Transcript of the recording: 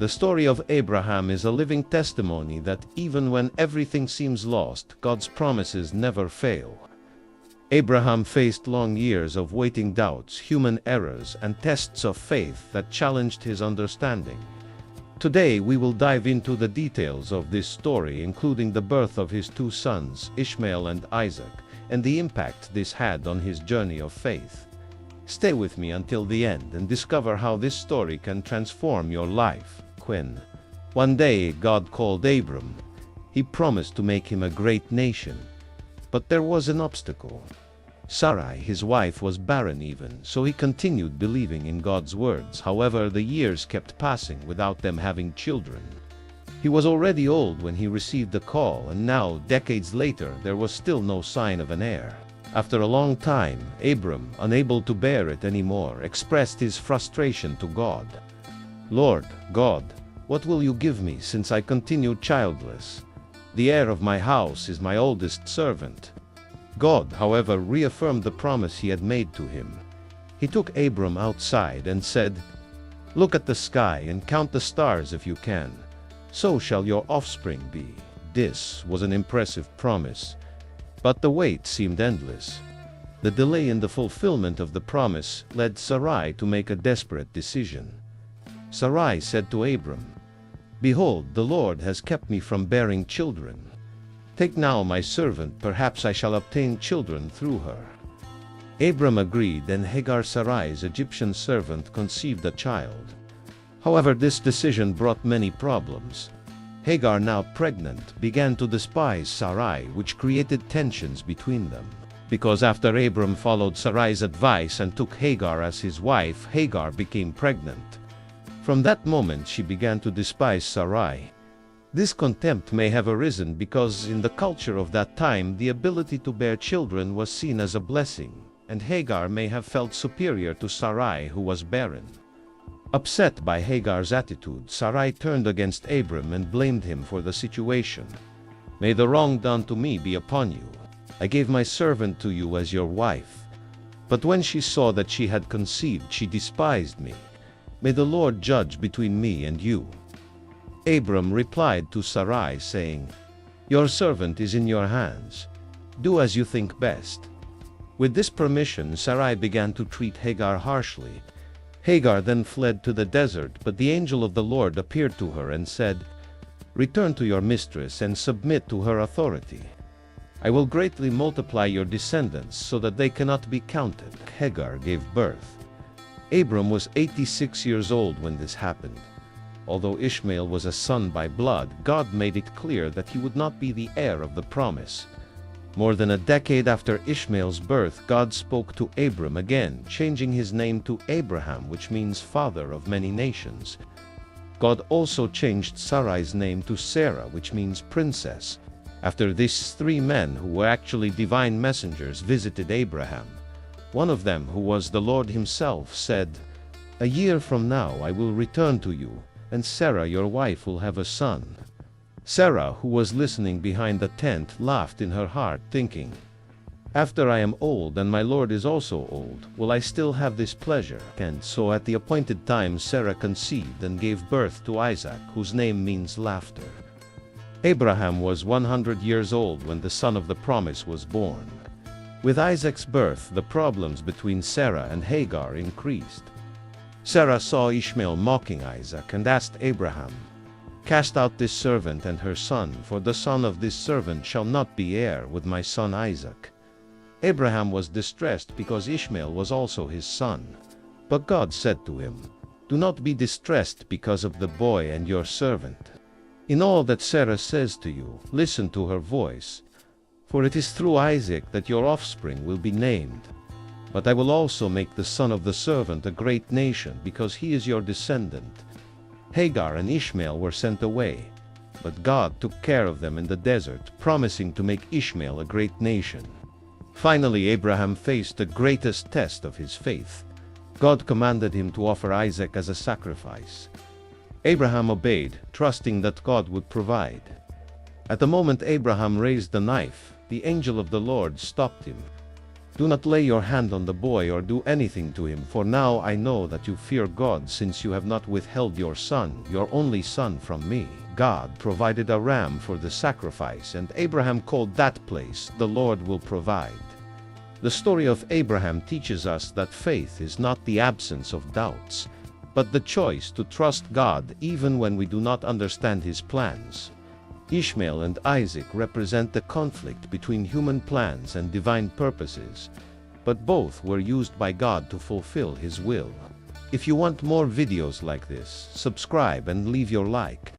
The story of Abraham is a living testimony that even when everything seems lost, God's promises never fail. Abraham faced long years of waiting doubts, human errors, and tests of faith that challenged his understanding. Today we will dive into the details of this story, including the birth of his two sons, Ishmael and Isaac, and the impact this had on his journey of faith. Stay with me until the end and discover how this story can transform your life. One day God called Abram. He promised to make him a great nation. But there was an obstacle. Sarai, his wife, was barren even, so he continued believing in God's words. However, the years kept passing without them having children. He was already old when he received the call, and now, decades later, there was still no sign of an heir. After a long time, Abram, unable to bear it anymore, expressed his frustration to God. "Lord, God, what will you give me since I continue childless? The heir of my house is my oldest servant." God, however, reaffirmed the promise he had made to him. He took Abram outside and said, "Look at the sky and count the stars if you can. So shall your offspring be." This was an impressive promise, but the wait seemed endless. The delay in the fulfillment of the promise led Sarai to make a desperate decision. Sarai said to Abram, "Behold, the Lord has kept me from bearing children. Take now my servant, perhaps I shall obtain children through her." Abram agreed, and Hagar, Sarai's Egyptian servant, conceived a child. However, this decision brought many problems. Hagar, now pregnant, began to despise Sarai, which created tensions between them. Because after Abram followed Sarai's advice and took Hagar as his wife, Hagar became pregnant. From that moment she began to despise Sarai. This contempt may have arisen because in the culture of that time the ability to bear children was seen as a blessing, and Hagar may have felt superior to Sarai, who was barren. Upset by Hagar's attitude, Sarai turned against Abram and blamed him for the situation. "May the wrong done to me be upon you. I gave my servant to you as your wife. But when she saw that she had conceived, she despised me. May the Lord judge between me and you." Abram replied to Sarai, saying, "Your servant is in your hands. Do as you think best." With this permission, Sarai began to treat Hagar harshly. Hagar then fled to the desert, but the angel of the Lord appeared to her and said, "Return to your mistress and submit to her authority. I will greatly multiply your descendants so that they cannot be counted." Hagar gave birth. Abram was 86 years old when this happened. Although Ishmael was a son by blood, God made it clear that he would not be the heir of the promise. More than a decade after Ishmael's birth, God spoke to Abram again, changing his name to Abraham, which means father of many nations. God also changed Sarai's name to Sarah, which means princess. After this, 3 men who were actually divine messengers visited Abraham. One of them, who was the Lord himself, said, "A year from now I will return to you, and Sarah your wife will have a son." Sarah, who was listening behind the tent, laughed in her heart, thinking, "After I am old and my Lord is also old, will I still have this pleasure?" And so at the appointed time Sarah conceived and gave birth to Isaac, whose name means laughter. Abraham was 100 years old when the son of the promise was born. With Isaac's birth, the problems between Sarah and Hagar increased. Sarah saw Ishmael mocking Isaac and asked Abraham, "Cast out this servant and her son, for the son of this servant shall not be heir with my son Isaac." Abraham was distressed because Ishmael was also his son. But God said to him, "Do not be distressed because of the boy and your servant. In all that Sarah says to you, listen to her voice. For it is through Isaac that your offspring will be named. But I will also make the son of the servant a great nation, because he is your descendant." Hagar and Ishmael were sent away, but God took care of them in the desert, promising to make Ishmael a great nation. Finally, Abraham faced the greatest test of his faith. God commanded him to offer Isaac as a sacrifice. Abraham obeyed, trusting that God would provide. At the moment Abraham raised the knife, the angel of the Lord stopped him. Do not lay your hand on the boy or do anything to him, for now I know that you fear God, since you have not withheld your son, your only son, from me." God provided a ram for the sacrifice, and Abraham called that place, "The Lord will provide." The story of Abraham teaches us that faith is not the absence of doubts, but the choice to trust God even when we do not understand His plans. Ishmael and Isaac represent the conflict between human plans and divine purposes, but both were used by God to fulfill His will. If you want more videos like this, subscribe and leave your like.